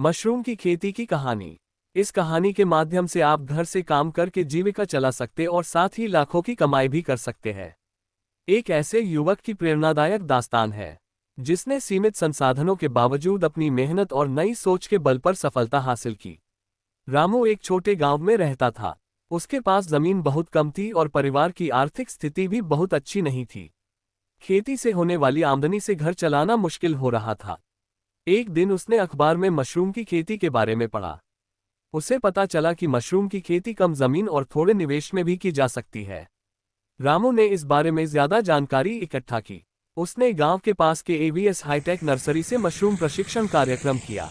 Mushroom की खेती की कहानी। इस कहानी के माध्यम से आप घर से काम करके जीविका चला सकते और साथ ही लाखों की कमाई भी कर सकते हैं। एक ऐसे युवक की प्रेरणादायक दास्तान है जिसने सीमित संसाधनों के बावजूद अपनी मेहनत और नई सोच के बल पर सफलता हासिल की। रामू एक छोटे गांव में रहता था। उसके पास जमीन बहुत कम थी और परिवार की आर्थिक स्थिति भी बहुत अच्छी नहीं थी। खेती से होने वाली आमदनी से घर चलाना मुश्किल हो रहा था। एक दिन उसने अखबार में मशरूम की खेती के बारे में पढ़ा। उसे पता चला कि मशरूम की खेती कम जमीन और थोड़े निवेश में भी की जा सकती है। रामू ने इस बारे में ज्यादा जानकारी इकट्ठा की। उसने गांव के पास के एवीएस हाईटेक नर्सरी से मशरूम प्रशिक्षण कार्यक्रम किया।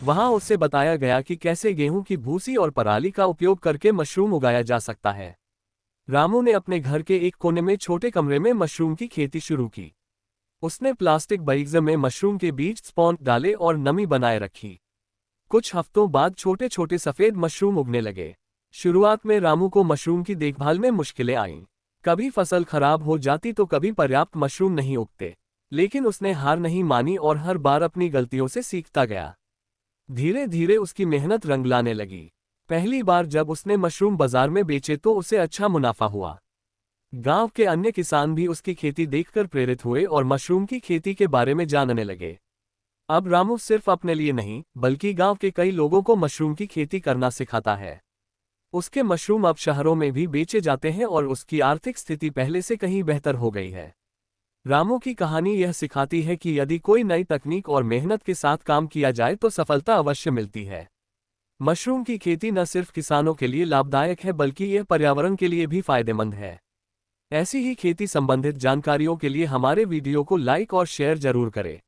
वहां उससे बताया गया कि कैसे गेहूं की भूसी और पराली का उपयोग करके मशरूम उगाया जा सकता है। रामू ने अपने घर के एक कोने में छोटे कमरे में मशरूम की खेती शुरू की। उसने प्लास्टिक बैग्स में मशरूम के बीज स्पॉन डाले और नमी बनाए रखी। कुछ हफ्तों बाद छोटे छोटे सफेद मशरूम उगने लगे। शुरुआत में रामू को मशरूम की देखभाल में मुश्किलें आईं। कभी फसल खराब हो जाती तो कभी पर्याप्त मशरूम नहीं उगते। लेकिन उसने हार नहीं मानी और हर बार अपनी गलतियों से सीखता गया। धीरे धीरे उसकी मेहनत रंग लाने लगी। पहली बार जब उसने मशरूम बाजार में बेचे तो उसे अच्छा मुनाफा हुआ। गांव के अन्य किसान भी उसकी खेती देखकर प्रेरित हुए और मशरूम की खेती के बारे में जानने लगे। अब रामू सिर्फ अपने लिए नहीं बल्कि गांव के कई लोगों को मशरूम की खेती करना सिखाता है। उसके मशरूम अब शहरों में भी बेचे जाते हैं और उसकी आर्थिक स्थिति पहले से कहीं बेहतर हो गई है। रामू की कहानी यह सिखाती है कि यदि कोई नई तकनीक और मेहनत के साथ काम किया जाए तो सफलता अवश्य मिलती है। मशरूम की खेती न सिर्फ किसानों के लिए लाभदायक है बल्कि यह पर्यावरण के लिए भी फायदेमंद है। ऐसी ही खेती संबंधित जानकारियों के लिए हमारे वीडियो को लाइक और शेयर जरूर करें।